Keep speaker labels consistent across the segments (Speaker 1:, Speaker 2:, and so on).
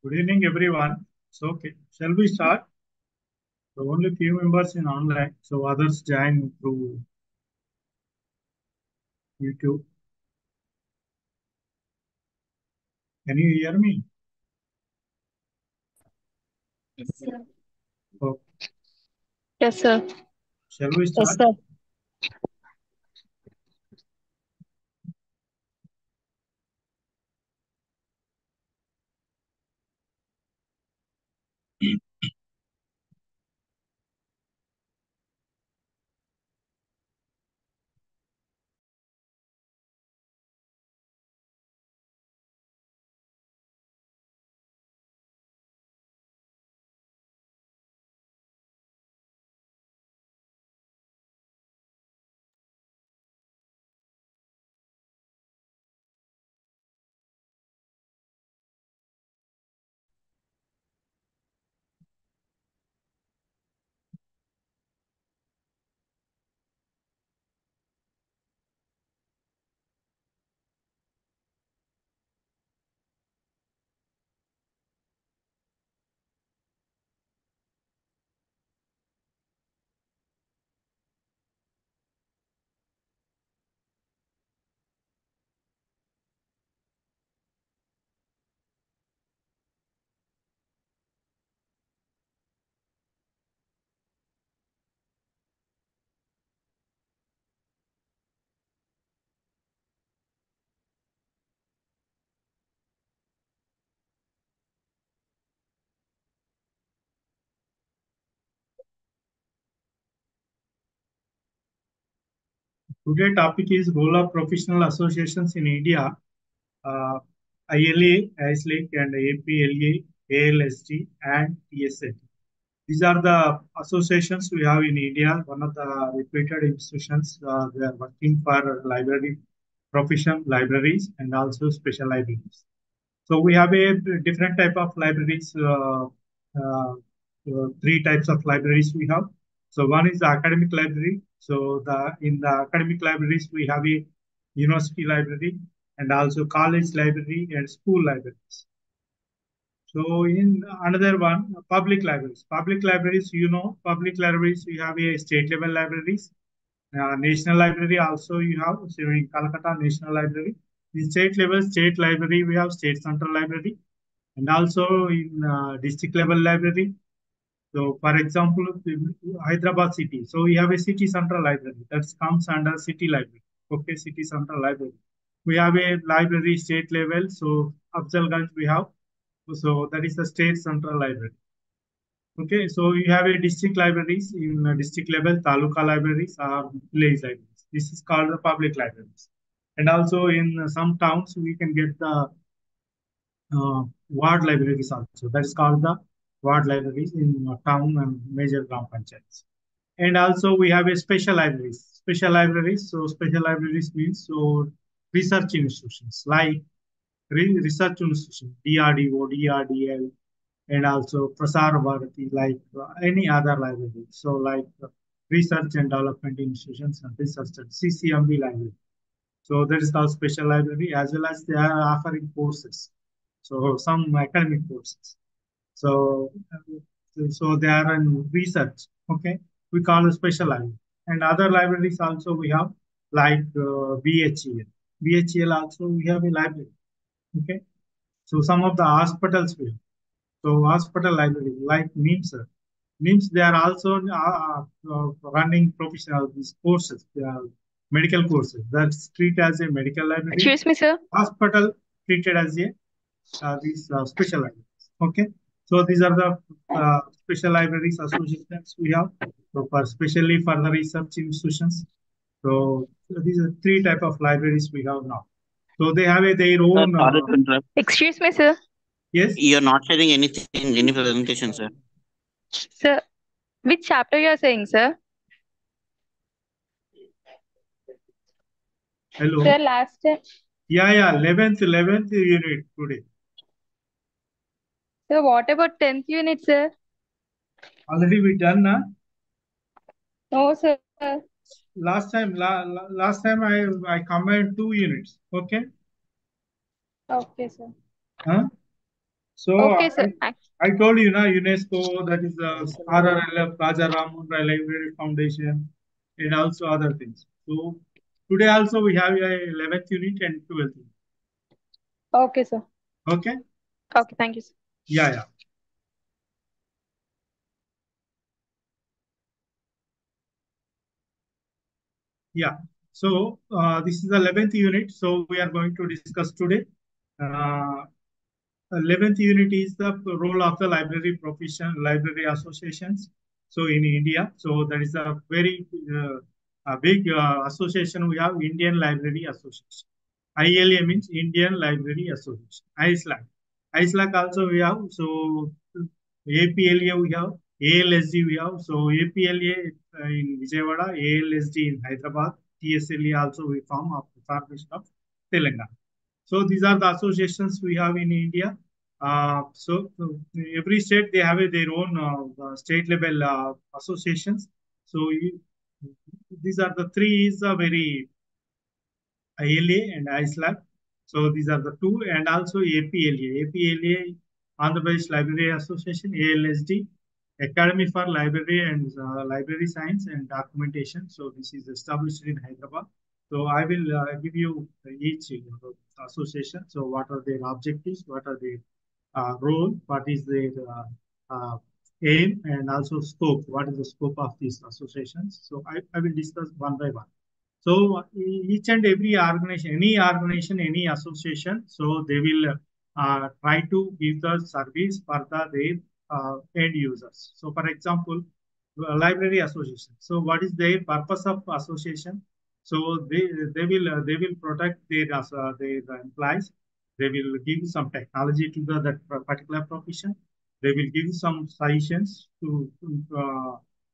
Speaker 1: Good evening, everyone. So, okay, shall we start? So, only few members in online, so others join through YouTube. Can you hear me?
Speaker 2: Yes, sir.
Speaker 1: Oh,
Speaker 2: Yes, sir.
Speaker 1: shall we
Speaker 2: Yes,
Speaker 1: start?
Speaker 2: sir.
Speaker 1: Today topic is role of professional associations in India. Uh, ILA, ISLIC, and APLA, ALSG, and TSA. These are the associations we have in India. One of the reputed institutions. They are working for library profession, libraries, and also special libraries. So we have a different type of libraries, three types of libraries we have. So one is the academic library. So the in the academic libraries we have a university library and also college library and school libraries. So in another one, public libraries. Public libraries, public libraries we have a state level libraries, national library also you have. So in Calcutta National Library. In state level, state library we have state central library and also in district level library. So, for example, Hyderabad city. So we have a city central library that comes under city library. Okay, city central library. We have a library state level. So Afzalganj we have. So that is the state central library. Okay, so you have a district libraries in district level, taluka libraries or village libraries. This is called the public libraries. And also in some towns, we can get the ward libraries also. That is called the ward libraries in town and major gram panchayats. And also we have a special libraries. Special libraries. So special libraries means so research institutions like research institutions, DRDO, DRDL, and also Prasar Bharati, like any other library. So like research and development institutions and research and CCMB library. So that is called special library as well as they are offering courses. So some academic courses. So so they are in research. Okay, we call it special library. And other libraries also we have like BHEL. BHEL also we have a library. Okay, so some of the hospitals we have. So hospital library like NIMS. NIMS they are also running professional these courses. They are medical courses that's treated as a medical library.
Speaker 2: Excuse me, sir.
Speaker 1: Hospital treated as a these special libraries. Okay, so these are the special libraries associations we have. So for especially for the research institutions. So these are three type of libraries we have now. So they have their
Speaker 3: Sir,
Speaker 1: own.
Speaker 3: sorry to interrupt.
Speaker 2: Excuse me, sir.
Speaker 1: Yes.
Speaker 3: You're not sharing anything, any presentation, sir.
Speaker 2: Sir, which chapter you are saying, sir?
Speaker 1: Hello.
Speaker 2: Sir, last time.
Speaker 1: Yeah. 11th unit today.
Speaker 2: Sir, what about 10th unit, sir?
Speaker 1: Already we done na.
Speaker 2: No, sir.
Speaker 1: Last time I combined two units. Okay.
Speaker 2: Okay, sir.
Speaker 1: Huh? So
Speaker 2: Okay, sir.
Speaker 1: I told you now UNESCO, that is the RRLF, Raja Rammohn Rai Library Foundation, and also other things. So today also we have a 11th unit and 12th unit.
Speaker 2: Okay, sir.
Speaker 1: Okay?
Speaker 2: Okay, thank you, sir.
Speaker 1: Yeah, yeah. Yeah. So this is the 11th unit. So we are going to discuss today. Uh, 11th unit is the role of the library profession, library associations. So in India, so there is a big association. We have Indian Library Association. ILA means Indian Library Association. ISLAC. ISLAC also we have. So APLA we have. ALSD we have. So APLA in Vijayawada, ALSD in Hyderabad. TSLA also we form of the Formation of Telangana. So these are the associations we have in India. So every state they have their own state level associations. So these are the three is a very ILA and ISLAC. So these are the two, and also APLA. APLA, Andhra Pradesh Library Association, ALSD, Academy for Library and Library Science and Documentation. So this is established in Hyderabad. So I will give you each association. So what are their objectives? What are their role? What is their aim? And also scope. What is the scope of these associations? So I will discuss one by one. So each and every organization, any association, so they will try to give the service for their end users. So, for example, library association. So, what is the purpose of association? So they will protect their employees. They will give some technology to that particular profession. They will give some suggestions from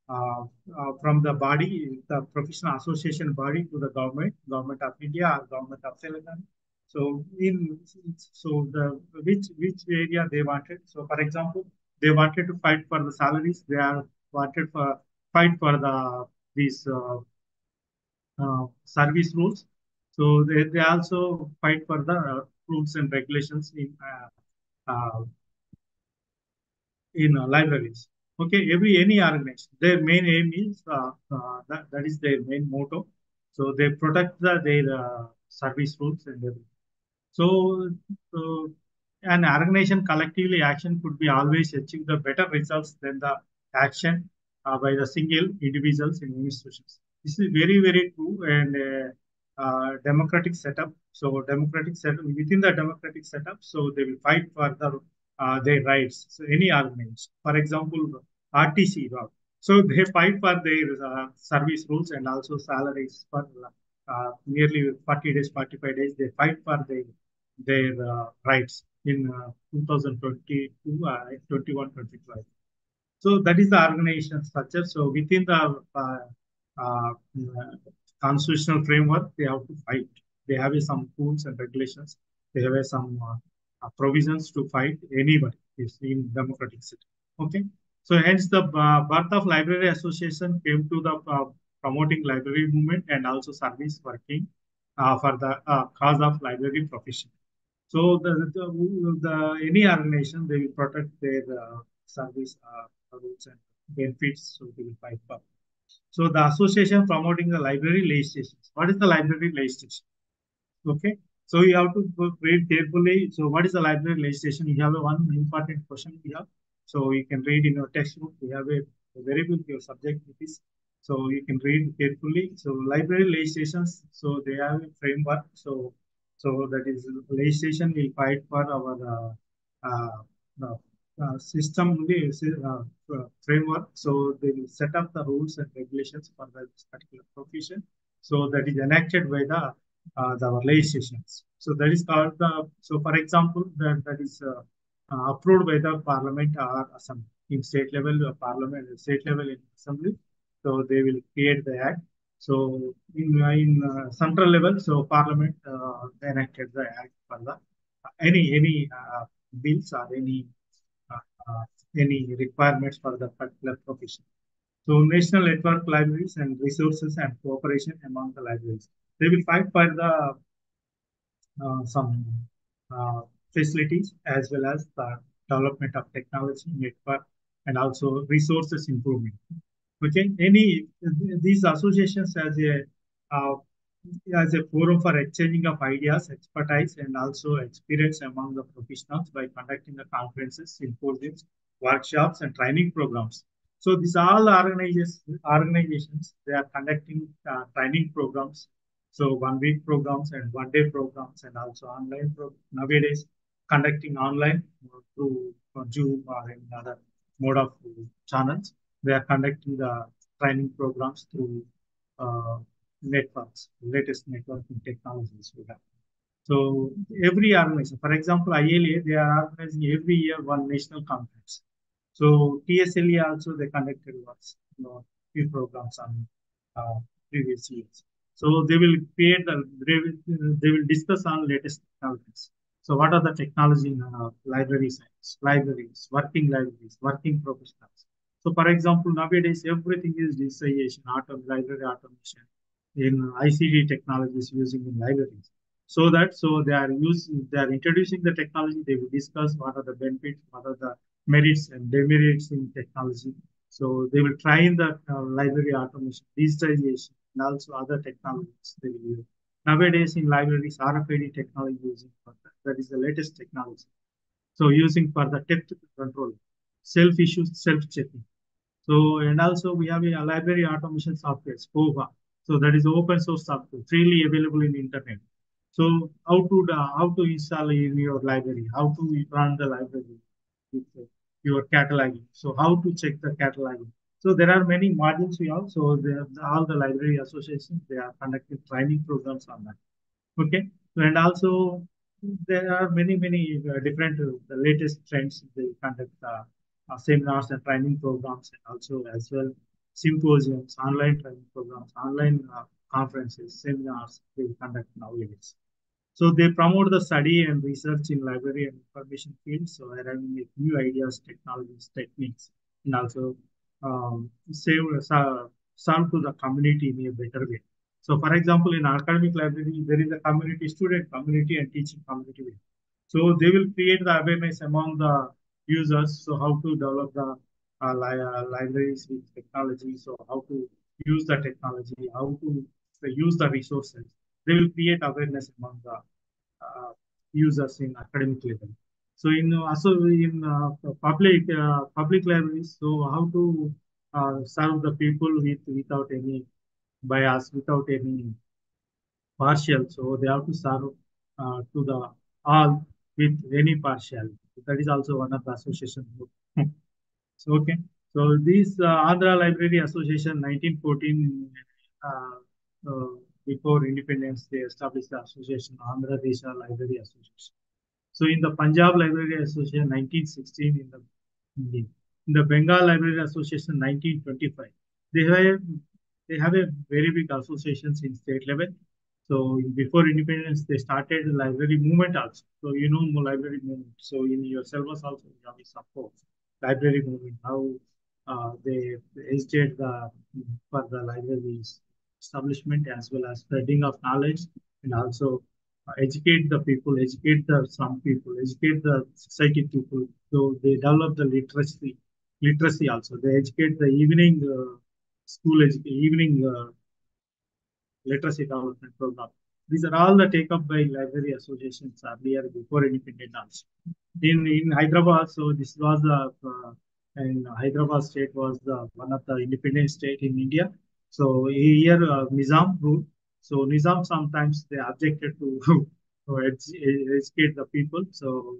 Speaker 1: the body, the professional association body to the government of India or government of Telangana. So the which area they wanted. So for example, they wanted to fight for the salaries. They are wanted for fight for these service rules. So they also fight for the rules and regulations in libraries. Okay, any organization, their main aim is that is their main motto. So they protect their service rules and everything. So, so an organization collectively action could be always achieve the better results than the action by the single individuals in institutions. This is very true and democratic setup. So democratic setup within the democratic setup. So they will fight for their rights. So any organization, for example, RTC. So they fight for their service rules and also salaries for nearly 40 days, 45 days. They fight for their rights in 2022, 21, 22. So that is the organization structure. So within the uh, constitutional framework, they have to fight. They have some rules and regulations. They have some provisions to fight anybody is in democratic system. Okay. So hence the birth of library association came to the promoting library movement and also service working for the cause of library profession. So any organization they will protect their service rules and benefits. So they will fight for. So the association promoting the library legislations. What is the library legislation? Okay. So you have to read carefully. So what is the library legislation? You have a one important question we have. So you can read in your textbook. We have a very good your subject it is. So you can read carefully. So library legislations. So they have a framework. So that is legislation will fight for our system framework. So they will set up the rules and regulations for this particular profession. So that is enacted by the legislations. So that is called so for example, that is approved by the parliament or assembly in state level parliament, state level in assembly. So they will create the act. So in central level, so parliament enacted the act for the any bills or uh, uh, any requirements for the particular profession. So national network libraries and resources and cooperation among the libraries. They will fight for the some facilities as well as the development of technology, network, and also resources improvement. Okay, any these associations uh, as a forum for exchanging of ideas, expertise, and also experience among the professionals by conducting the conferences, symposiums, workshops, and training programs. So these all organizations they are conducting training programs. So 1 week programs and 1 day programs and also online nowadays conducting online through Zoom or any other mode of channels. They are conducting the training programs through uh, networks, latest networking technologies we have. So every organization, for example, ILA, they are organizing every year one national conference. So TSLE also they conducted once, few programs on uh, previous years. So they will create they will discuss on latest technologies. So what are the technology in library science, libraries, working professionals. So for example, nowadays everything is digitization, library automation in ICT technologies using in libraries. So they are introducing the technology. They will discuss what are the benefits, what are the merits and demerits in technology. So they will try in the library automation, digitization, and also other technologies they will use. Nowadays in libraries, RFID technology using for that. That is the latest technology. So using for the theft control, self-issues, self-checking. So, and also we have a library automation software, SCOVA. So that is open source software, freely available in internet. So how to install in your library, how to run the library with your cataloging. So how to check the cataloging. So there are many modules we have. So all the library associations, they are conducting training programs on that. Okay. And also there are many different the latest trends. They conduct seminars and training programs, and also as well symposiums, online training programs, online conferences, seminars they conduct nowadays. So they promote the study and research in library and information fields, so arriving at new ideas, technologies, techniques, and also serve to the community in a better way. So, for example, in academic library, there is a community, student community, and teaching community. So they will create the awareness among the users. So how to develop the libraries with technology. So how to use the technology, how to use the resources. They will create awareness among the users in academic level. So in also in public libraries, so how to serve the people without any bias, without any partial. So they have to serve to the all with any partiality. That is also one of the association. So okay. So this Andhra Library Association 1914 uh, uh, before independence they established the association Andhra Desha Library Association. So in the Punjab Library Association 1916 in the Bengal Library Association 1925. They have they have a very big associations in state level. So before independence, they started the library movement also. So you know library movement. So in your syllabus also you have support library movement. How they educate for the libraries establishment as well as spreading of knowledge and also educate the people, educate the some people, educate the society people. So they develop the literacy also. They educate the evening evening literacy development program. These are all the take up by library associations earlier before independence. In Hyderabad, so this was the and Hyderabad state was the one of the independent state in India. So here Nizam ruled. So Nizam sometimes they objected to, to educate the people. So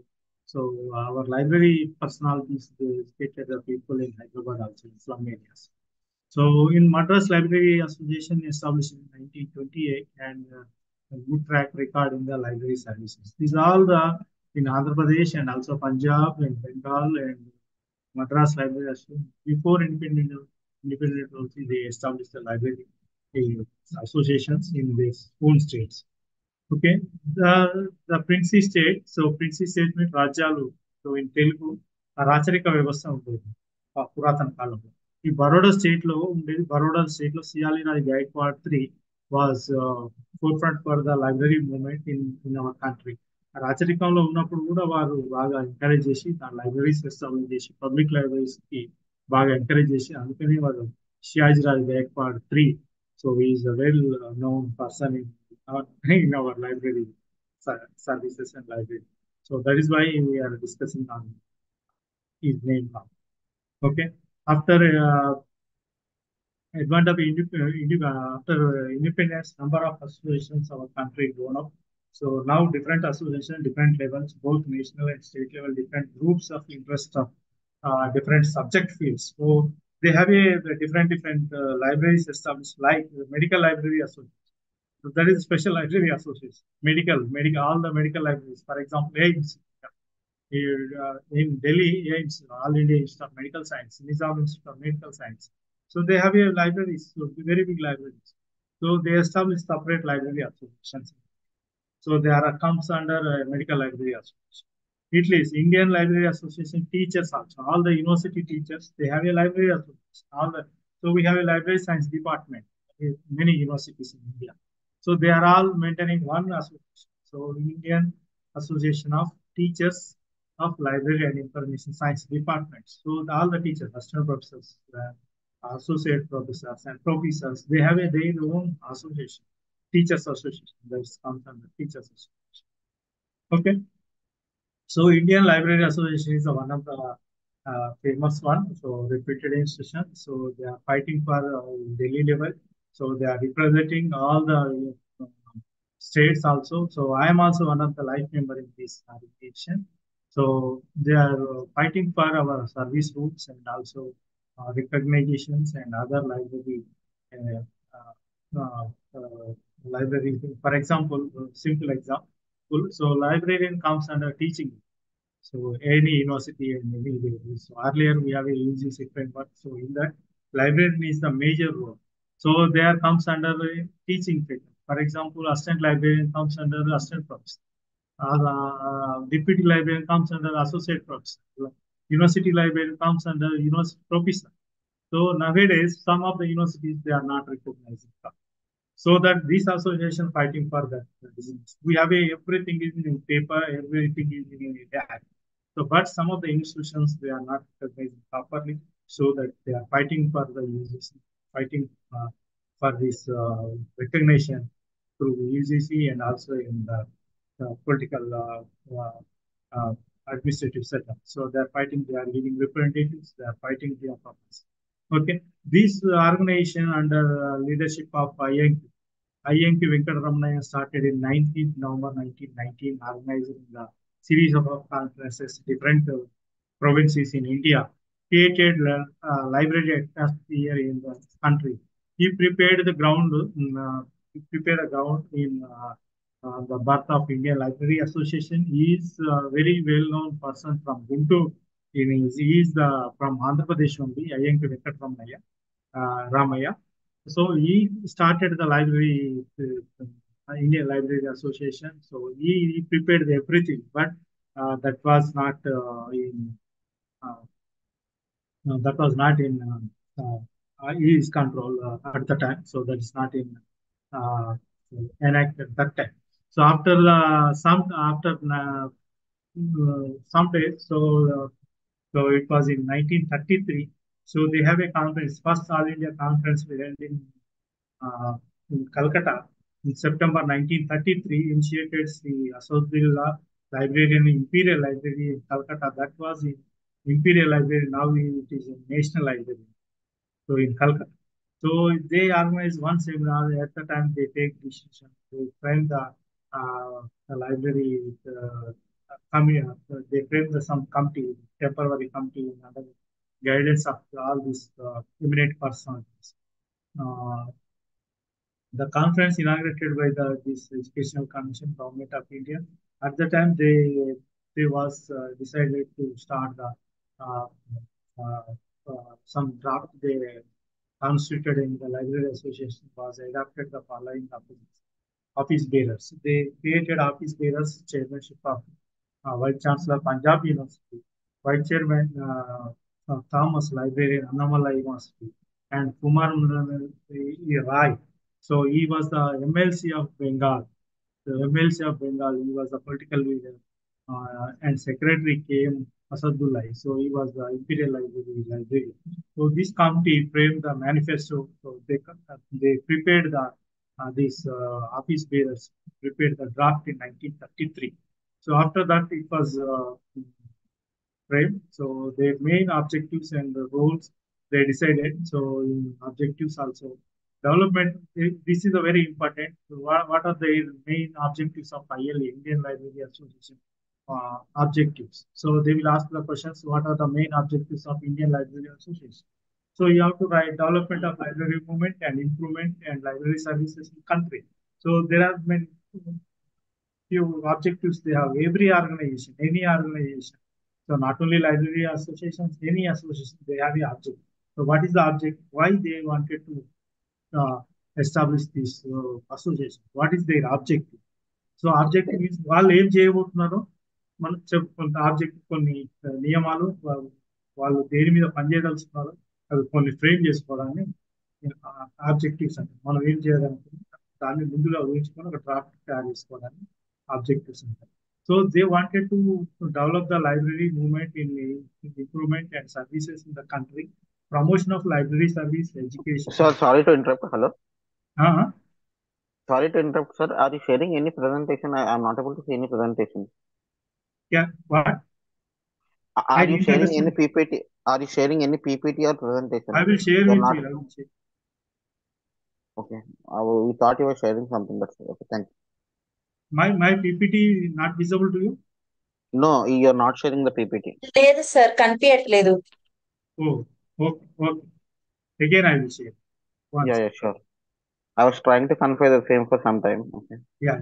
Speaker 1: our library personalities they educated the people in Hyderabad also in slum areas. So in Madras Library Association established in 1928 and a good track record in the library services. These are all the in Andhra Pradesh and also Punjab and Bengal and Madras Library Association. Before independent also they established the library associations in their own states. Okay, the Princey state. So Princey state means రాజ్యాలు. So in Telugu రాచరిక వ్యవస్థ ఉండేది పురాతన కాలంలో. ఈ Baroda state లో ఉండేది Baroda state లో సియాలిరాజ్ Gaikwad 3 was forefront for the library movement in our country. రాచరికంలో ఉన్నప్పుడు కూడా వారు బాగా ఎంకరేజ్ చేసి లైబ్రరీస్ ఎస్టాబ్లిష్ చేసి పబ్లిక్ లైబ్రరీస్ కి బాగా ఎంకరేజ్ చేసి అందుకని వారు Sayajirao Gaekwad three so is a well known person in our library services and library. So that is why we are discussing on his name now. Okay. After advent of after independence, number of associations our country grown up. So now different associations, different levels, both national and state level, different groups of interest of different subject fields. So they have a different libraries established, like the medical library association. So that is special library association. Medical, all the medical libraries. For example, AIMS. Here, in Delhi, AIMS, All India Institute of Medical Science, Nizam Institute of Medical Science. So they have a libraries, so very big libraries. So they established separate library associations. So they are comes under Medical Library Association. Italy's Indian Library Association teachers also, all the university teachers, they have a library association. So we have a library science department in many universities in India. So they are all maintaining one association. So Indian Association of Teachers of Library and Information Science departments. So all the teachers, assistant professors, associate professors, and professors, they have their own association, teachers association. That comes under teachers association. Okay. So Indian Library Association is one of the famous one. So reputed institution. So they are fighting for Delhi level. So they are representing all the states also. So I am also one of the life member in this organization. So they are fighting for our service routes and also recognitions and other library uh, uh, uh, uh, library. For example, simple example. So librarian comes under teaching. So any university and any library. So earlier we have a UGC framework. So in that, librarian is the major role. So there comes under a teaching framework. For example, assistant librarian comes under assistant professor. Deputy librarian comes under associate professor. University librarian comes under university professor. So nowadays, some of the universities they are not recognizing that. So that this association fighting for that business. We have everything is in paper, everything is in a DAC. So, but some of the institutions they are not recognizing properly, so that they are fighting for the users, fighting for this recognition through UGC and also in the political administrative setup. So they are fighting, they are leading representatives, they are fighting their purpose. Okay, this organization under leadership of INQ Venkataramanaya started in 19th November 1919, organizing the series of conferences, different provinces in India, created library atmosphere in the country. He prepared the ground, he prepared a ground in the birth of Indian Library Association. He is a very well-known person from Guntur. He is from Andhra Pradesh only, INQ Venkataramanaya. Ramaya. So he started the library, Indian Library Association. So he prepared everything, but that was not in uh, that was not in his control at the time. So that is not in uh, enacted that time. So after some days, so it was in 1933. So they have a conference, first All India conference we held in Calcutta in September 1933, initiated the Asodullah Librarian Imperial Library in Calcutta. That was in Imperial Library, now it is a National Library. So in Calcutta. So they organize one seminar. At the time, they take decision. They frame the library. They frame some committee, temporary committee, under guidance of all these eminent persons. Uh, the conference inaugurated by this Educational Commission, Government of India. At the time, they was decided to start the uh, uh, some draft. They constituted in the Library Association was adopted the following office bearers. They created office bearers, chairmanship of Vice Chancellor Punjab University, Vice Chairman Thomas Librarian Annamala University, and Kumar Rai. So he was the MLC of Bengal. the MLC of Bengal, he was a political leader, and secretary came Asadullah. So he was the Imperial Library librarian. So this committee framed the manifesto. So they prepared the these office bearers prepared the draft in 1933. So after that, it was frame. So their main objectives and the roles they decided. So in objectives also, development. This is a very important. So what are the main objectives of ILA, Indian Library Association? Objectives. So they will ask the questions. What are the main objectives of Indian Library Association? So you have to write development of library movement and improvement and library services in country. So there are many few objectives they have. Every organization, any organization. So not only library associations, any association, they have an object. So what is the object? Why they wanted to establish this association? What is their objective? So object means వాళ్ళు ఏం చేయబోతున్నారో మనం కొంత object కొన్ని నియమాలు వాళ్ళు దేని మీద పనిచేయదలుచుకున్నారో అవి కొన్ని ఫ్రేమ్ చేసుకోవడాన్ని ఆబ్జెక్టివ్స్ అంటే మనం ఏం చేయాలనుకుంటే దాన్ని ముందుగా ఊహించుకొని ఒక డ్రాఫ్ట్ తయారు చేసుకోవడానికి ఆబ్జెక్టివ్స్ ఉంటాయి. So they wanted to develop the library movement in improvement and services in the country, promotion of library service, education.
Speaker 4: Sir, sorry to interrupt. Hello.
Speaker 1: Uh-huh.
Speaker 4: Sorry to interrupt, sir. Are you sharing any presentation? I'm not able to see any presentation.
Speaker 1: Yeah, what?
Speaker 4: Are you sharing any PPT? Are you sharing any PPT or presentation?
Speaker 1: I will share with you. I will share.
Speaker 4: Okay. We thought you were sharing something. That's okay. Thank you.
Speaker 1: My PPT not visible to you?
Speaker 4: No, you're not sharing the PPT.
Speaker 5: లేదు sir కనిపించట్లేదు.
Speaker 1: Oh, okay, okay. Again, I will share. Once.
Speaker 4: Yeah, sure. I was trying to convey the same for some time. Okay.
Speaker 1: Yeah.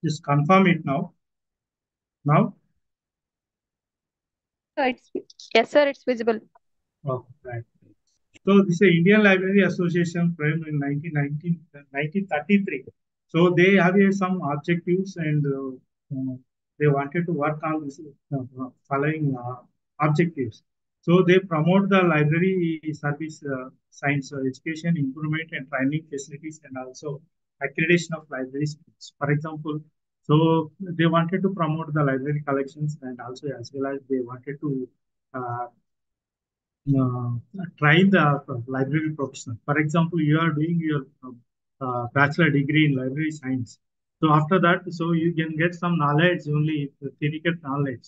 Speaker 1: Just confirm it now. Now?
Speaker 2: Yes, sir, it's visible.
Speaker 1: Oh, right. So this is Indian Library Association framed in 1933. So they have some objectives and they wanted to work on this following objectives. So they promote the library service, science, education, improvement and training facilities and also accreditation of library schools. For example, so they wanted to promote the library collections and also as well as they wanted to train the library professional. For example, you are doing your bachelor degree in library science. So after that, so you can get some knowledge, only theoretical knowledge.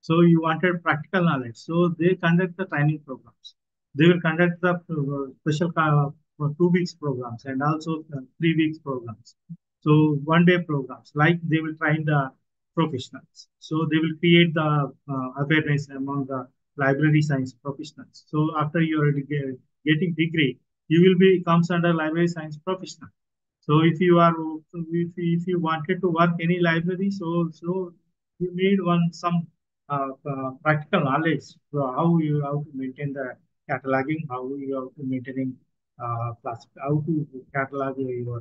Speaker 1: So you wanted practical knowledge. So they conduct the training programs. They will conduct the special 2 weeks programs and also 3 weeks programs. So 1 day programs, like they will train the professionals. So they will create the awareness among the library science professionals. So after you are getting degree, you will be comes under library science professional. So if you are if you wanted to work any library, so you need some practical knowledge. So how you have to maintain the cataloging, how you have to maintaining how to catalog your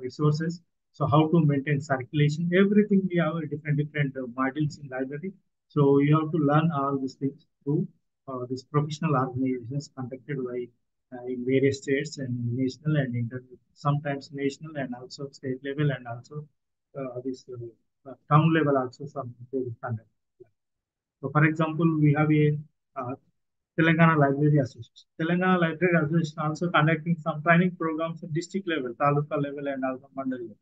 Speaker 1: resources. So how to maintain circulation, everything we have different modules in library. So you have to learn all these things through these professional organizations conducted by in various states and national and sometimes national and also state level and also this town level also some they will conduct. So for example, we have a Telangana Library Association. Telangana Library Association also conducting some training programs at district level, taluka level and also mandal level.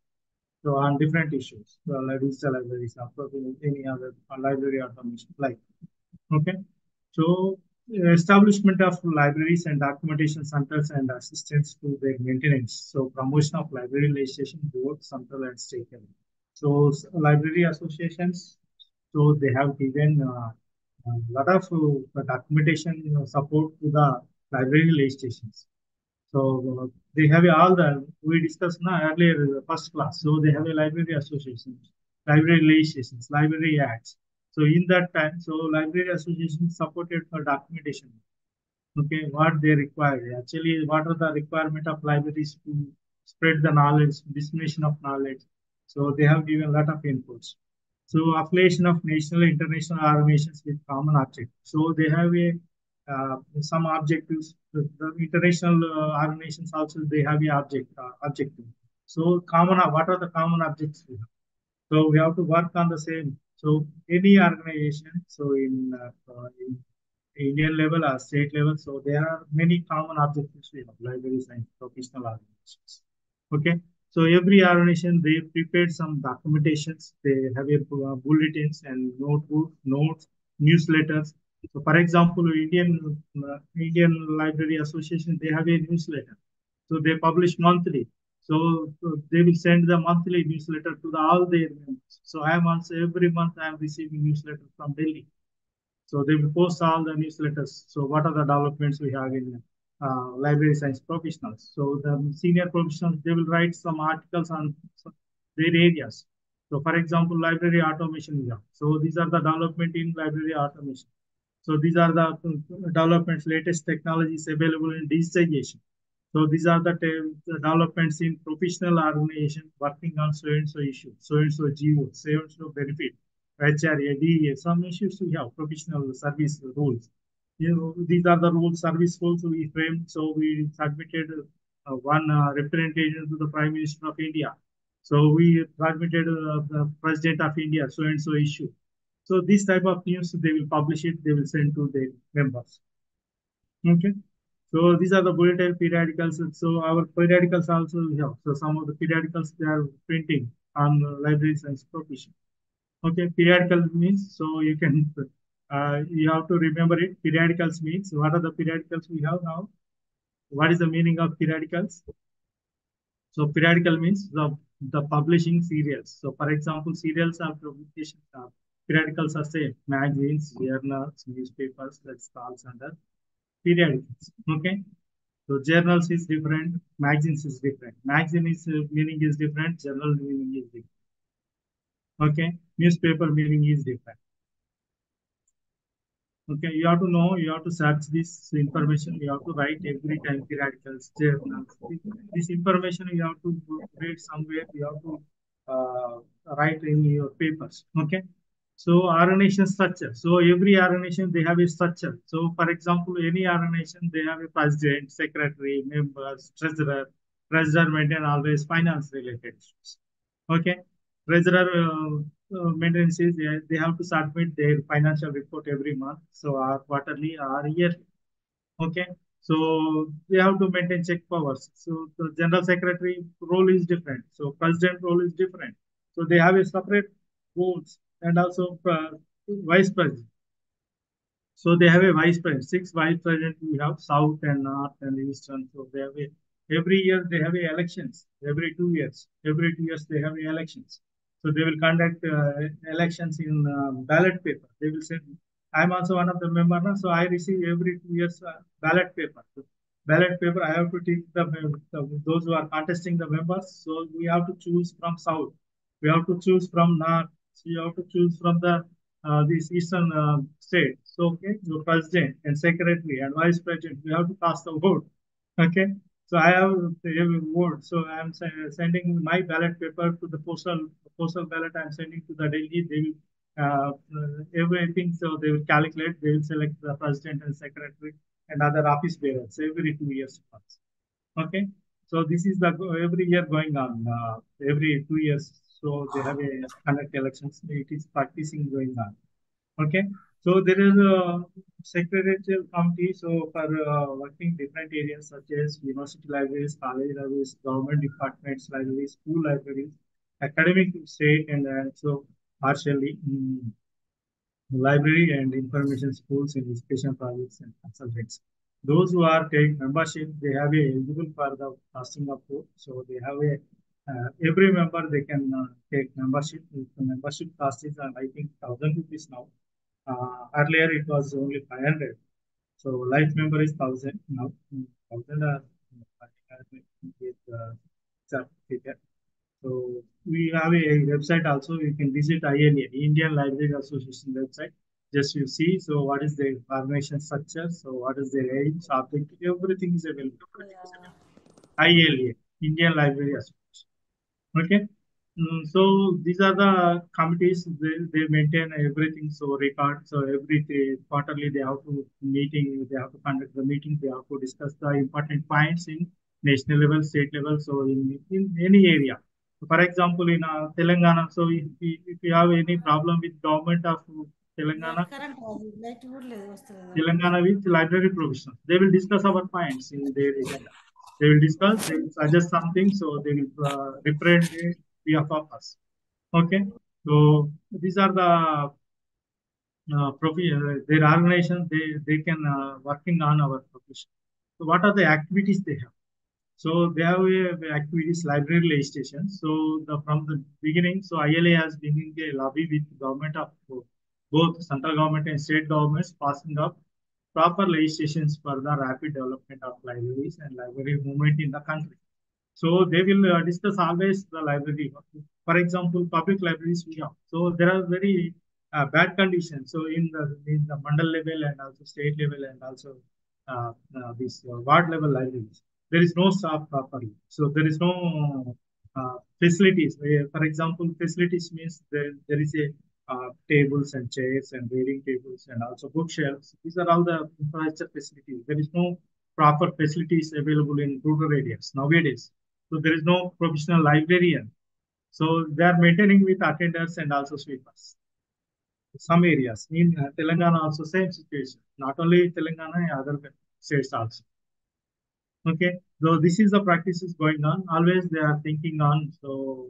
Speaker 1: So on different issues, like digital libraries, any other library automation, like, okay. So establishment of libraries and documentation centers and assistance to their maintenance. So promotion of library legislation, both central and state level. So library associations, so they have given a lot of documentation support to the library legislations. So they have all the, we discussed earlier first class. So they have a library association, library legislations, library acts. So in that time, so library association supported for documentation. Okay, what they require. Actually, what are the requirement of libraries to spread the knowledge, dissemination of knowledge. So they have given a lot of inputs. So affiliation of national, international organizations with common object. So they have a some objectives. The international organizations also they have a objective. So common, what are the common objects we have? So we have to work on the same. So any organization, so in Indian level or state level, so there are many common objectives we have, libraries and professional organizations. Okay, so every organization they prepared some documentations. They have a bulletins and notebook, notes, newsletters. So, for example, Indian Library Association they have a newsletter. So they publish monthly. So they will send the monthly newsletter to all their members. So I am also every month I am receiving newsletter from Delhi. So they will post all the newsletters. So what are the developments we have in library science professionals? So the senior professionals, they will write some articles on their areas. So for example, library automation we have. So these are the development in library automation. So these are the developments, latest technologies available in digitization. So these are the developments in professional organization working on so and so issue, so and so GO, so and so benefit, HRA, DEA, some issues we have, professional service rules. These are the rules, service rules we framed. So we submitted one representation to the Prime Minister of India. So we submitted the President of India, so and so issue. So this type of news, they will publish it, they will send to their members. Okay. So these are the bulletin periodicals. So our periodicals also we have. So some of the periodicals they are printing on library science profession. Okay, periodical means so you can you have to remember it. Periodicals means what are the periodicals we have now? What is the meaning of periodicals? So periodical means the publishing serials. So for example, serials are publication periodicals are same magazines, journals, newspapers. That's falls under periodicals. Okay. So journals is different, magazines is different. Magazine is meaning is different, journal meaning is different. Okay, newspaper meaning is different. Okay, you have to know, you have to search this information, you have to write every time periodicals, journals. This information you have to read somewhere, you have to write in your papers. Okay. So organization structure. So every organization they have a structure. So for example, any organization they have a president, secretary, members, treasurer. Treasurer maintain always finance related issues. Okay. Treasurer maintenance is they have to submit their financial report every month. So quarterly or yearly. Okay. So they have to maintain check powers. So the general secretary role is different. So president role is different. So they have a separate roles and also vice president. So they have a vice president, six vice president we have, south and north and eastern. So they have a every year they have a elections. Every 2 years, every 2 years they have a elections. So they will conduct elections in ballot paper. They will send. I'm also one of the member now, so I receive every 2 years ballot paper. So ballot paper I have to take those who are contesting the members. So we have to choose from south. We have to choose from north. So you have to choose from the this eastern state. So, okay, the president and secretary and vice president, we have to cast the vote. Okay. So I have a vote. So I am sending my ballot paper to the postal ballot. I am sending to the Delhi. They will everything. So they will calculate. They will select the president and secretary and other office bearers every 2 years once. Okay. So this is the every year going on. Every 2 years. So they have a conduct elections. It is practicing going on. Okay. So there is a secretarial committee. So for working different areas such as university libraries, college libraries, government departments, libraries, school libraries, academic, state, and so partially library and information schools and education projects and consultants. Those who are take membership, they have a eligible for the casting of vote. So they have a every member they can take membership. The membership cost is I think 1,000 rupees now. Earlier it was only 500. So life member is 1,000 now. 1,000 certificate. So we have a website also. You can visit ILA, Indian Library Association website. Just you see. So what is the organization structure? So what is their age, subject? Everything is available. ILA, Indian Library Association. Okay. So these are the committees. They maintain everything. So record. So quarterly they have to meeting. They have to conduct the meeting. They have to discuss the important points in national level, state level. So in any area. So for example, in Telangana. So if you have any problem with government of Telangana, Telangana with library provision. They will discuss our points in their agenda. They will discuss, they will suggest something, so they will represent it via us. Okay, so these are the their organization. They can working on our profession. So what are the activities they have? So they have activities library legislation. So from the beginning, so ILA has been in a lobby with government of both central government and state governments passing up proper legislations for the rapid development of libraries and library movement in the country. So they will discuss always the library. For example, public libraries we have. So there are very bad conditions. So in the mandal level and also state level and also this ward level libraries, there is no staff properly. So there is no facilities. For example, facilities means there is a tables and chairs and reading tables and also bookshelves. These are all the infrastructure facilities. There is no proper facilities available in rural areas nowadays. So there is no professional librarian. So they are maintaining with attendants and also sweepers. Some areas in Telangana also same situation. Not only Telangana, other states also. Okay, so this is the practices going on. Always they are thinking on. So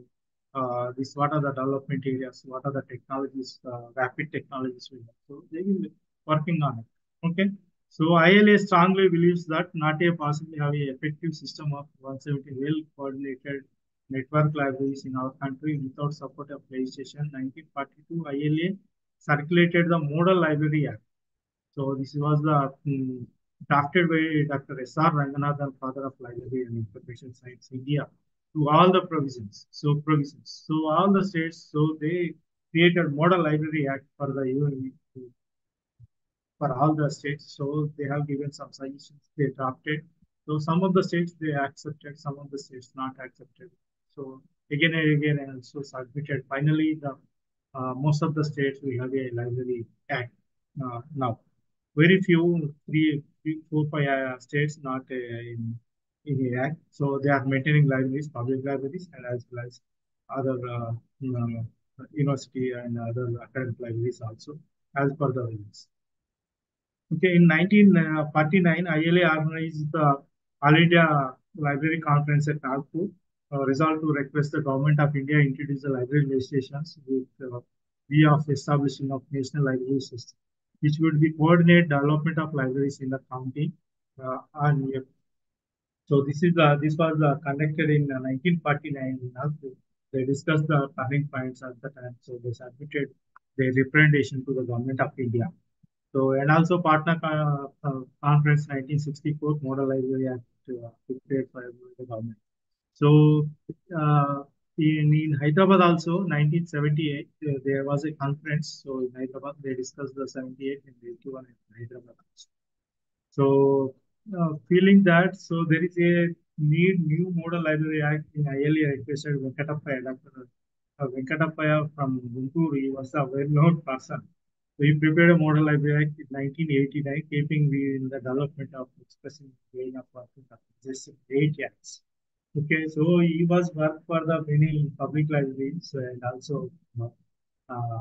Speaker 1: this what are the development areas? What are the technologies? Rapid technologies we have. So they will be working on it. Okay. So ILA strongly believes that not a possibly have a effective system of 170 well coordinated network libraries in our country without support of legislation. 1942 ILA circulated the Model Library Act. So this was the drafted by Dr. S.R. Ranganathan, father of library and information science, India, to all the provisions. So all the states, so they created Model Library Act for the for all the states. So they have given some suggestions they drafted. So some of the states they accepted, some of the states not accepted. So again and again and also submitted. Finally, the most of the states we have a library act now. Very few, three, four, five states not in the act. So they are maintaining libraries, public libraries, and as well as other university and other academic libraries also, as per the rules. Okay, in 1949, ILA organized the All India Library Conference at Nagpur, resolved to request the government of India introduce the library legislations with view of establishing of national library system, which would be coordinate development of libraries in the county. And so this was conducted in 1949 in Nagpur. They discussed the turning points at the time. So they submitted their representation to the government of India. So, and also Patna Conference 1964 Model Library Act prepared by the government. So, in Hyderabad also 1978 there was a conference. So in Hyderabad they discussed the 78 and 81 in Hyderabad also. So, feeling that so there is a new Model Library Act in ILA requested Venkatapaya, Dr. Venkatapaya from Guntur. He was a well-known person. So he prepared a Model Library Act in 1989, keeping in the development of expressing gain of working of just 8 acts. Okay, so he was work for the many public libraries and also uh,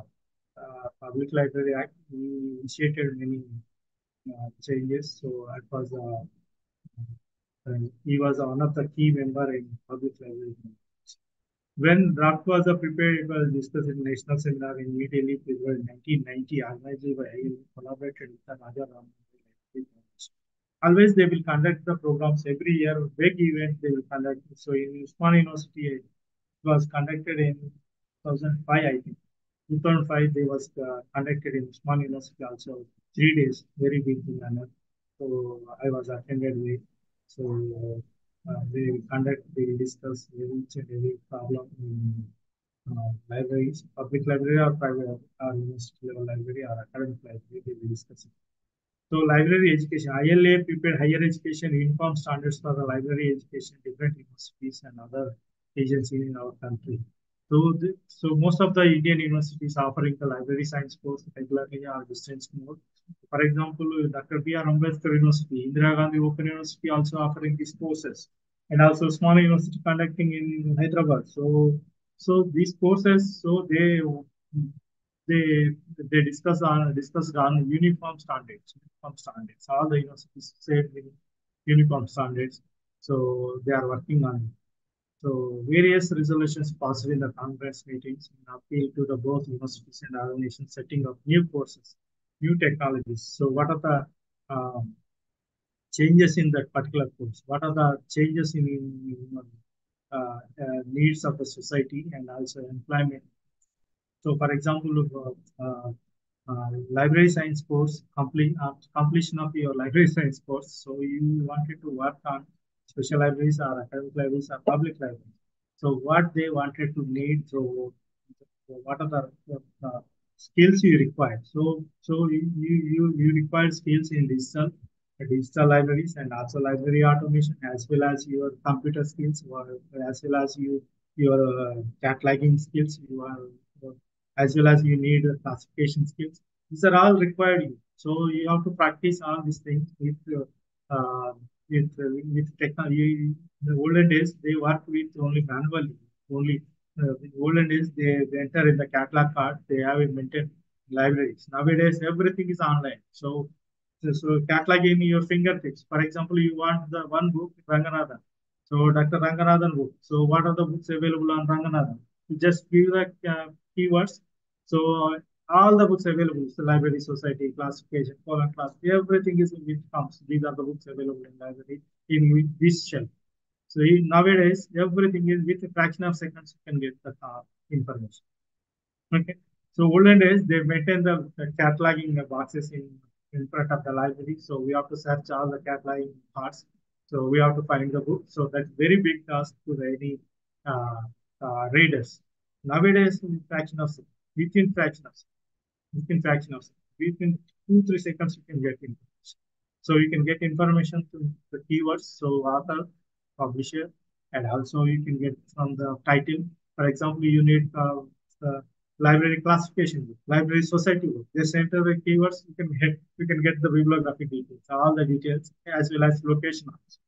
Speaker 1: Public Library Act. He initiated many changes. So it was he was one of the key member in public library. When draft was prepared, it was discussed in national seminar in New Delhi, February 1990, organized by ILM, collaborated with the Raja Ram Library Foundation. Always they will conduct the programs every year, big event they will conduct. So in Usman University, it was conducted in 2005, I think. 2005, they was conducted in Usman University also, 3 days, very big manner. So I was attended with. So they will conduct, they will discuss each and every problem in libraries, public library or private or university level library or academic library, they will discuss it. So library education, ILA prepared higher education uniform standards for the library education, different universities and other agencies in our country. So most of the Indian universities offering the library science course regularly or distance mode. For example, Dr. B.R. Ambedkar University, Indira Gandhi Open University also offering these courses, and also small university conducting in Hyderabad. So these courses, so they they discuss on uniform standards. All the universities say uniform standards. So they are working on it. So various resolutions passed in the conference meetings and appeal to the both universities and organizations setting up new courses, new technologies. So what are the changes in that particular course? What are the changes in needs of the society and also employment? So, for example, library science course, completion of your library science course. So, you wanted to work on special libraries or academic libraries or public libraries. So, what they wanted to need. So what are the skills you require? So you require skills in digital libraries and also library automation as well as your computer skills or as well as your cataloging skills as well as you need classification skills. These are all required. So you have to practice all these things uh, with technology. In the olden days, they worked with only manually. Only in olden days, they enter in the catalog card. They have it maintained libraries. Nowadays, everything is online. So catalog in your fingertips. For example, you want the one book, Ranganathan. So Dr. Ranganathan book. So what are the books available on Ranganathan? You just give the keywords. So all the books available, so library, society, classification, colon class, everything is it comes. These are the books available in library in this shelf. So nowadays, everything is with a fraction of seconds you can get the information. Okay. So olden days they maintain the cataloging boxes in front of the library. So we have to search all the cataloging parts. So we have to find the book. So that's very big task to any uh, readers. Nowadays, in fraction of seconds, within fraction of seconds, within 2 3 seconds you can get information. So you can get information to the keywords. So author, publisher, and also you can get from the title. For example, you need library classification book, library society book. Just enter the keywords, you can get the bibliography details, all the details as well as location, also.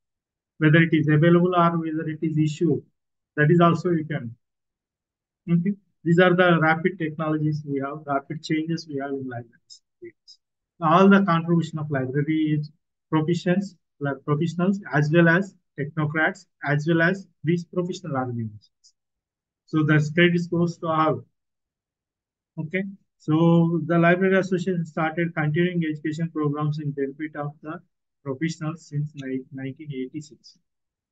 Speaker 1: Whether it is available or whether it is issued. That is also you can. Okay. These are the rapid technologies we have, rapid changes we have in libraries. All the contribution of library professionals as well as technocrats as well as these professional organizations. So the credit goes to all. Okay. So the Library Association started continuing education programs in benefit of the professionals since 1986.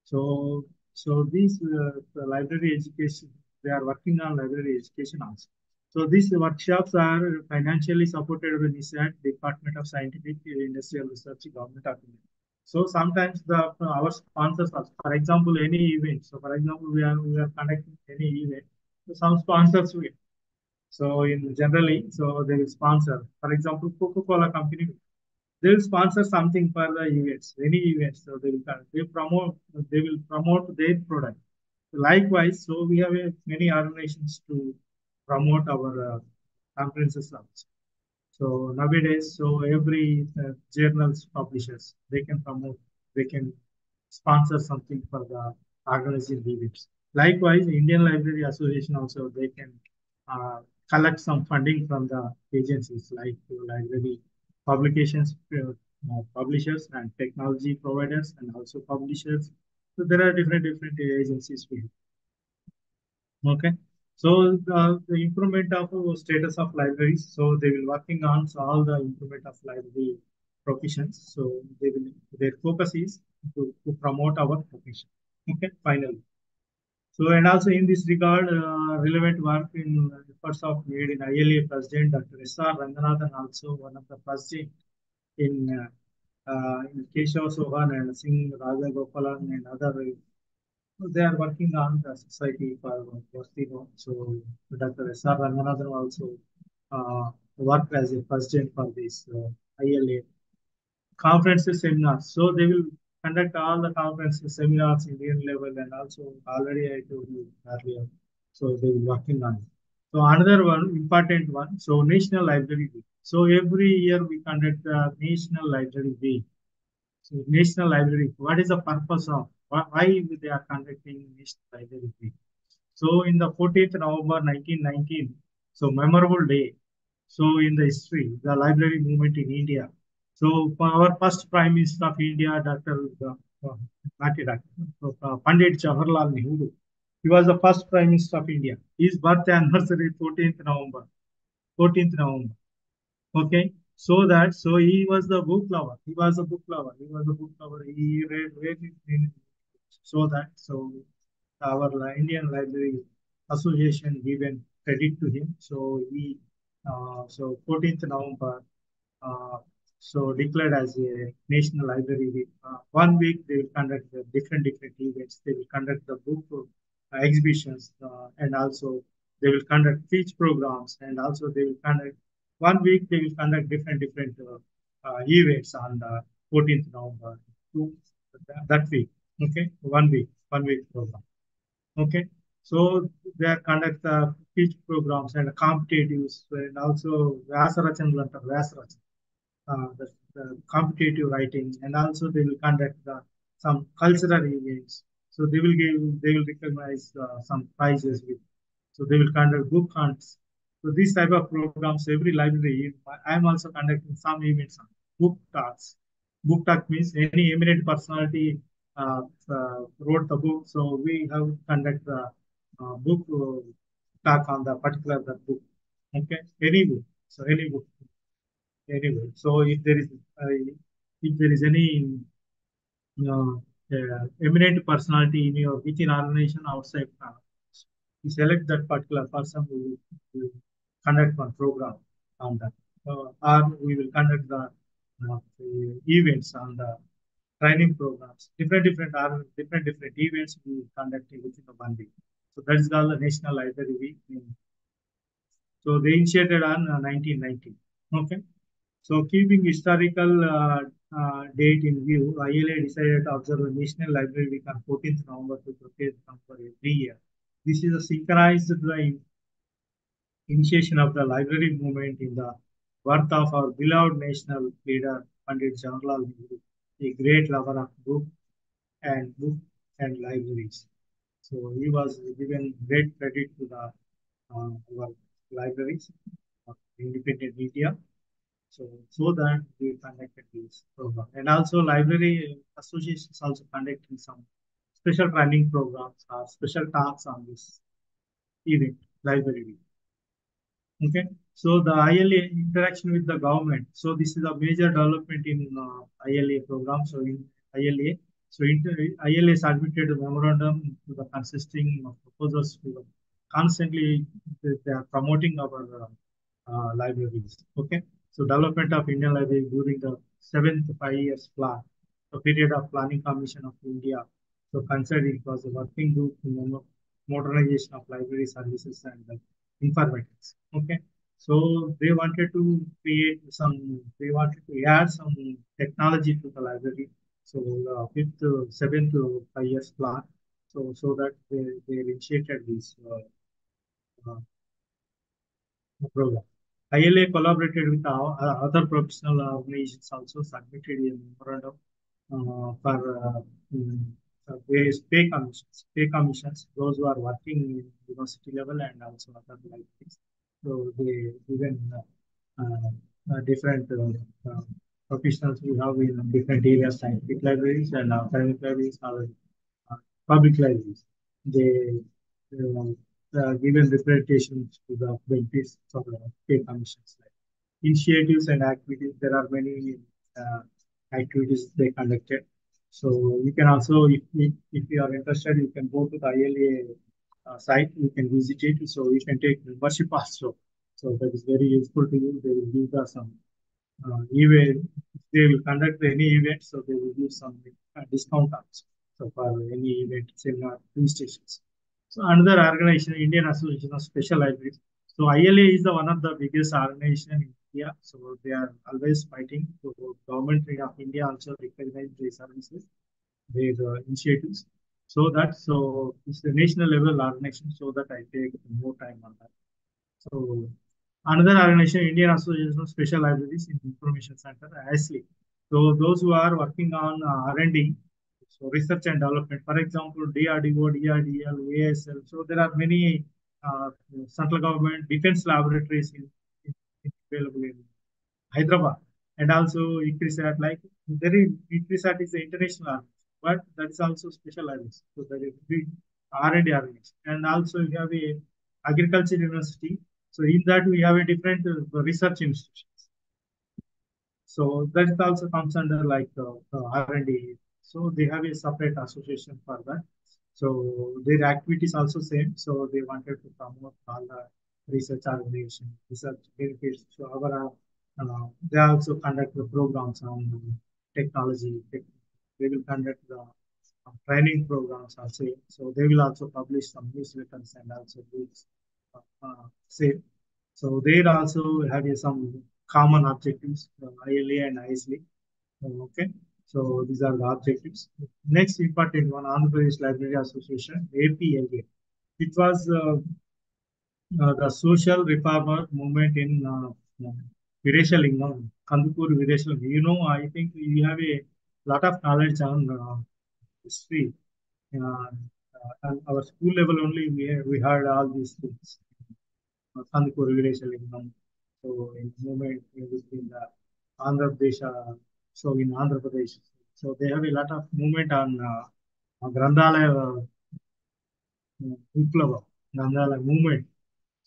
Speaker 1: So, so these the library education, they are working on library education also. So these workshops are financially supported by NISAT, Department of Scientific and Industrial Research, Government of India. So sometimes our sponsors also, for example, any event. So for example, we are conducting any event. So some sponsors will. So in generally, so they will sponsor. For example, Coca-Cola company, they will sponsor something for the events, any events. So they will promote their product. Likewise, so we have many organizations to promote our conferences also. So nowadays, so every journals publishers, they can promote, they can sponsor something for the organizing events. Likewise, Indian Library Association also, they can uh, collect some funding from the agencies like library publications, publishers and technology providers and also publishers. So there are different agencies we have. Okay. So the improvement of status of libraries. So they will working on so all the improvement of library professions. So their focus is to promote our profession. Okay. Finally. So and also in this regard, relevant work in efforts of made in ILA President Dr. S.R. Ranganathan, also one of the president in Keshav Sohan and Singh Raja Gopalan and other they are working on the society for Tino. So Dr. S.R. Ranganathan also worked as a president for this ILA conferences, seminars. So they will conduct all the conferences, seminars, Indian level, and also already I told you earlier. So they will working on it. So another one, important one, so National Library Week. So every year we conduct the National Library Week. So National Library, what is the purpose of, why they are conducting National Library Week? So in the 14th November 1919, so memorable day. So in the history, the library movement in India. So our first Prime Minister of India, Dr. Not a doctor, so, Pandit Jawaharlal Nehru. He was the first Prime Minister of India. His birth anniversary 14th November. 14th November. Okay. So he was the book lover. He was a book lover. He was a book lover. He read it. So our Indian Library Association given credit to him. So he, so 14th November, uh, so declared as a National Library Week. 1 week they will conduct the different events. They will conduct the book exhibitions, and also they will conduct speech programs, and also they will conduct 1 week. They will conduct different events on the 14th November to that week. Okay, 1 week program. Okay, so they conduct speech programs and competitives, and also Vyasarachanలు అంటారు, Vyasarachan, the competitive writing, and also they will conduct some cultural events. So they will recognize some prizes with. So they will conduct book hunts. So these type of programs, every library. I am also conducting some events on book talks. Book talk means any eminent personality wrote the book. So we have conduct the book talk on the particular that book. Okay, any book. So any book. Anyway, so if there is any eminent personality in your within organization outside, you select that particular person who will conduct one program on that, or we will conduct the events on the training programs. Different events we will conduct within the 1 week. So that is called the National Library Week. So they initiated on 1990. Okay. So keeping historical date in view, ILA decided to observe the National Library Week on 14th November to 30th November every year. This is a synchronized initiation of the library movement in the worth of our beloved national leader, Pandit Jawaharlal Nehru, a great lover of book and libraries. So he was given great credit to the our libraries of independent India. So that we conducted this program. And also library associations also conducting some special training programs or special talks on this event, library week. Okay. So the ILA interaction with the government. So this is a major development in ILA program. So in ILA, ILA submitted a memorandum to the consisting of proposals to constantly they are promoting our libraries. Okay. So development of Indian library during the 7th 5 years plan, the period of planning commission of India. So considered it was a working group in modernization of library services and informatics. Okay. So they wanted to they wanted to add some technology to the library. So with the 7th 5 years plan, so that they initiated this program. ILA collaborated with other professional organizations, also submitted a memorandum for various pay commissions, those who are working in university level and also other libraries. So they even different professionals we have in different areas, scientific libraries and academic libraries, or public libraries. They given representations to the benefits of the pay commissions. Like initiatives and activities, there are many activities they conducted. So you can also, if you are interested, you can go to the ILA site, you can visit it. So you can take membership also. So that is very useful to you. They will give us some event. They will conduct any event, so they will give some discount also. So for any event, seminar, stations. So another organization, Indian Association of Special Libraries. So ILA is one of the biggest organization in India. So they are always fighting. So government of India also recognize their services, their initiatives. So it's the national level organization, so that I take more time on that. So another organization, Indian Association of Special Libraries in Information Center, ASLI. So those who are working on R&D, so research and development, for example, DRDO, DRDL, ASL. So there are many central government defense laboratories available in Hyderabad, and also ICRISAT. Like there is ICRISAT is the international, but that's also specialized. So there is big R&D organization, and also you have a agriculture university. So in that we have a different research institutions. So that also comes under like R&D. So they have a separate association for that. So their activities also same. So they wanted to promote all the research organization, research benefits. So they also conduct the programs on technology. They will conduct the training programs also. So they will also publish some newsletters and also books. Say so they also have some common objectives, ILA and ISLA. Okay, so these are the objectives. Next important one, Andhra Pradesh Library Association, APLA. It was the social reformer movement in Vireshaliнгam, Kandukur Vireshaliнгam. You know, I think you have a lot of knowledge on history. And our school level only, we heard all these things. Kandukur Vireshaliнгam. So in the movement in the Andhra Pradesh, so in Andhra Pradesh, so they have a lot of movement on Grandalaya Viplava, Grandalaya movement.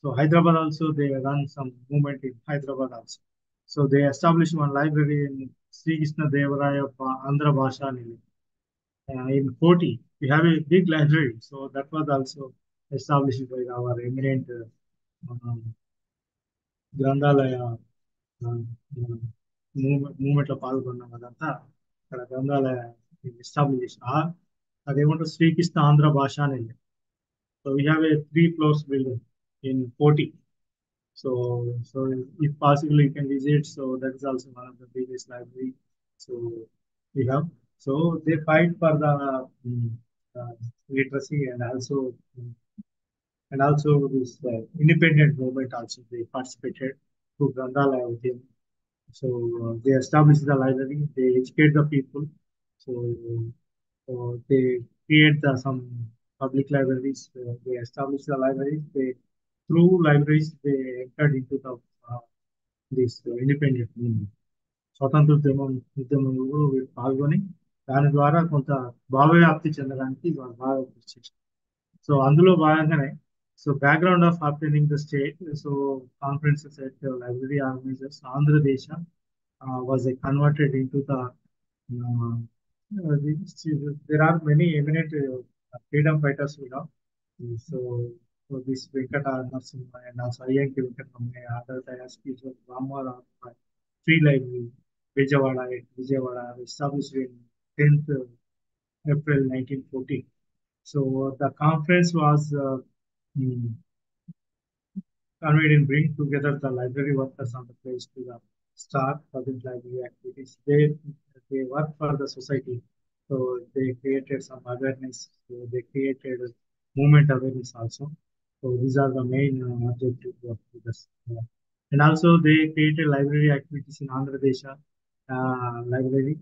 Speaker 1: So Hyderabad also they run some movement in Hyderabad also. So they established one library in Sri Krishna Devaraya Andhra Bhasha in Koti. We have a big library, so that was also established by our eminent గ్రంథాలయ moment లో పాల్గొన్నాం అదంతా అక్కడ గ్రంథాలయ establish చేసిన అదేమంటారు శ్రీకృష్ణ ఆంధ్ర భాష అనేది. So we have a 3 floors building in Koti. So if possible you can visit. So that is also one of the biggest library. So we have. So they fight for the literacy and also this independent movement also they participated to Grandalaya with him. So they established the library, they educate the people. So they create some public libraries. They established the libraries. Through libraries they entered into the this independent movement. స్వతంత్ర ఉద్యమంలో పాల్గొని దాని ద్వారా కొంత భావవ్యాప్తి చెందడానికి వాళ్ళు బాగా కృషి చేశారు. సో అందులో భాగంగానే so background of obtaining the state. So conferences at the library organizers, Andhra Desha was converted into the there are many eminent freedom fighters we have. So, so this Venkata Narasimha and also INK Venkatramaya, other ISPs of Ramara, Free Library, Vijayawada, established in 10th April 1914. So the conference was convened in bring together the library workers on the place to the start public library activities. They work for the society. So they created some awareness. So they created movement awareness also. So these are the main objectives of this. And also they created library activities in Andhra Desha library.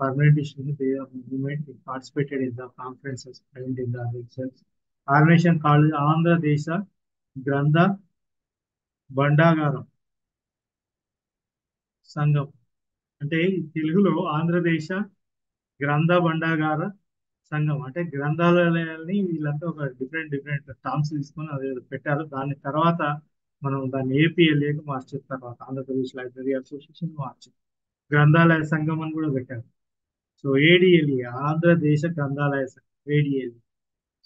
Speaker 1: Permanent issue, they are movement. They participated in the conferences held in the lectures. Organization called Andhra Desha Grantha Bandagaram సంఘం. అంటే తెలుగులో ఆంధ్రదేశ గ్రంథ భండాగార సంఘం అంటే గ్రంథాలయాల్ని వీళ్ళంతా ఒక different terms తీసుకొని అది పెట్టారు. దాని తర్వాత మనం దాన్ని ఏపీఎల్ఏకి మార్చిన తర్వాత ఆంధ్రప్రదేశ్ లైబ్రరీ అసోసియేషన్ మార్చి గ్రంథాలయ సంఘం అని కూడా పెట్టారు. సో ఏడిఎల్ఏ ఆంధ్రదేశ గ్రంథాలయ సంఘం ఏడిఎల్ఏ.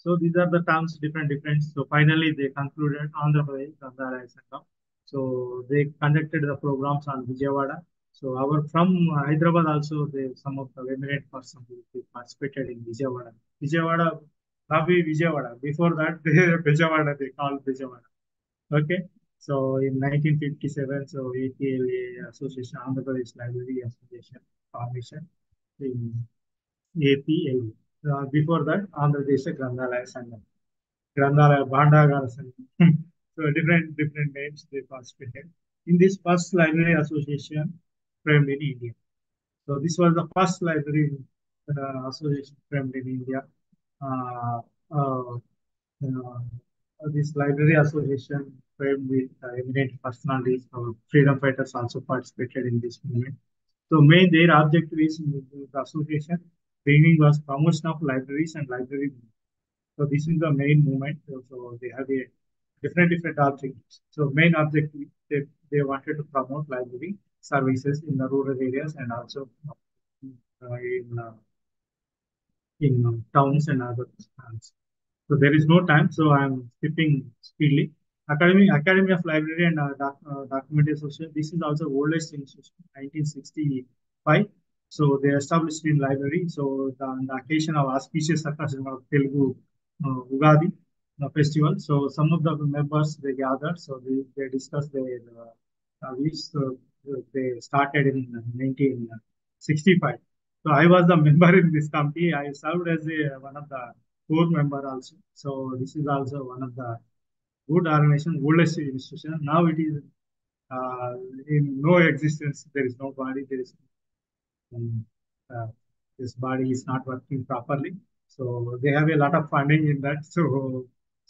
Speaker 1: So these are the terms different. So finally they concluded Andhra Pradesh Granthalaya Sangham. So they conducted the programs on Vijayawada. So our from Hyderabad also some of the eminent persons who participated in Vijayawada. Vijayawada. Before that Vijayawada they called Vijayawada. Okay. So in 1957, so APLA Association, Andhra Pradesh Library Association formation in APLA. Before that, Andhra Desha Grandhalaya Sangam, Grandhalaya Bhandagara Sangam. So different names they participated in this first library association framed in India. So this was the first library association framed in India. Uh, uh, this library association framed with eminent personalities or freedom fighters also participated in this movement. So main their objective is the association beginning was promotion of libraries and library. So this is the main movement. So they have a different objectives. So main objective they wanted to promote library services in the rural areas and also in towns and other towns. So there is no time, so I'm skipping speedily. Academy of Library and Document Association. This is also oldest institution, 1965. So they established in library. So on the occasion of auspicious occasion of Telugu Ugadi festival. So some of the members they gathered. So they discussed their views. So they started in 1965. So I was the member in this committee. I served as one of the core member also. So this is also one of the good organization, oldest institution. Now it is uh, in no existence. There is no body. There is um, uh, this body is not working properly. So they have a lot of funding in that. So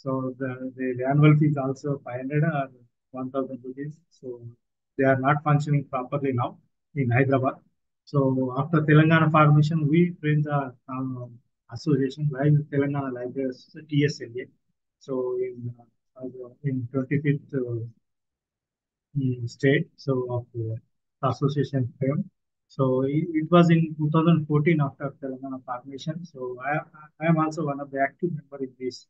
Speaker 1: the annual fee is also 500 or 1,000 rupees. So they are not functioning properly now in Hyderabad. So after Telangana formation, we trained the association like Telangana Library TSLA. So in 25th state, so of the association frame. So it was in 2014 after Telangana formation. So I am also one of the active member in this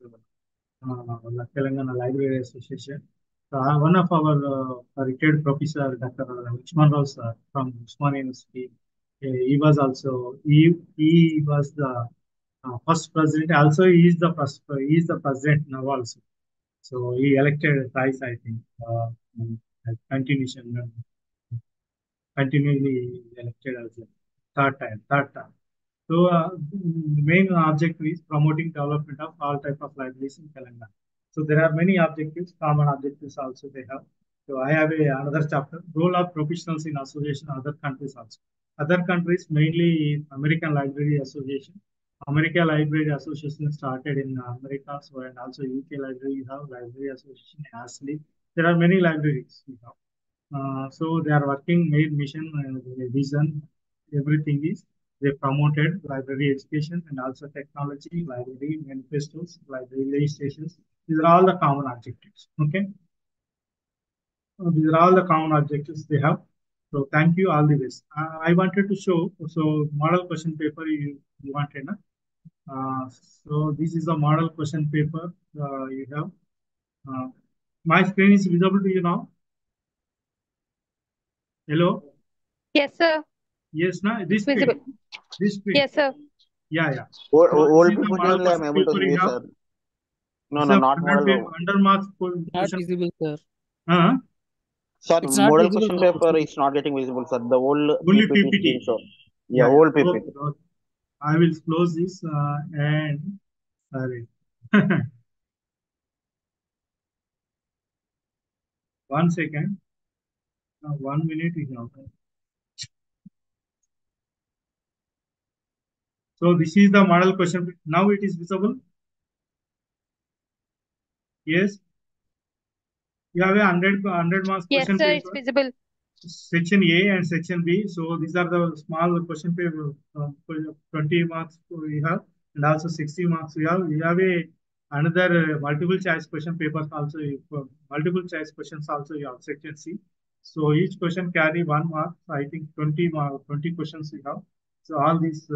Speaker 1: Telangana Library Association. One of our retired professor, Dr. Uchman Rao sir from Usman University, he was the first president. Also, he is the president now also. So he elected twice, I think. Continuation, continually elected as a third time. So the main objective is promoting development of all type of libraries in Telangana. So there are many objectives, common objectives also they have. So I have another chapter, role of professionals in association other countries also. Other countries, mainly American Library Association. American Library Association started in America, so and also UK Library you have Library Association, ASLI. There are many libraries we have. So they are working main mission, vision, everything is they promoted library education and also technology, library manifestos, library legislations. These are all the common objectives. Okay, these are all the common objectives they have. So thank you, all the best. I wanted to show model question paper you wanted, na? So this is a model question paper you have. My screen is visible to you now. Hello.
Speaker 2: Yes, sir.
Speaker 1: Yes, na this
Speaker 2: Visible.
Speaker 1: screen. This screen.
Speaker 2: Yes, sir.
Speaker 1: Yeah, yeah.
Speaker 4: Old,
Speaker 1: So
Speaker 4: old
Speaker 1: this is the
Speaker 4: PPT
Speaker 1: model
Speaker 4: only I am
Speaker 1: question
Speaker 4: able to
Speaker 1: paper
Speaker 4: view,
Speaker 1: you have.
Speaker 4: sir. No,
Speaker 1: It's
Speaker 4: no,
Speaker 1: a
Speaker 4: not
Speaker 1: 100
Speaker 4: model.
Speaker 1: under marks
Speaker 6: Not
Speaker 1: question.
Speaker 6: visible, sir.
Speaker 1: Uh,
Speaker 4: Sir,
Speaker 6: It's not
Speaker 4: model
Speaker 6: visible,
Speaker 4: question
Speaker 6: sir.
Speaker 4: paper is not getting visible, sir. The old
Speaker 1: only
Speaker 4: PPT is being
Speaker 1: PPT.
Speaker 4: shown. Yeah,
Speaker 1: Yeah, yeah.
Speaker 4: old PPT.
Speaker 1: Okay, okay. I will close this and sorry. 1 second. 1 minute is now. So this is the model question. Now it is visible. Yes. You have a 100 marks
Speaker 2: Yes,
Speaker 1: question
Speaker 2: sir. It's
Speaker 1: paper.
Speaker 2: visible.
Speaker 1: Section A and Section B. So these are the small question paper, 20 marks we have, and also 60 marks we have. We have a another multiple choice question papers also. Multiple choice questions also you have Section C. So each question carry 1 mark. I think 20 questions we have. So all these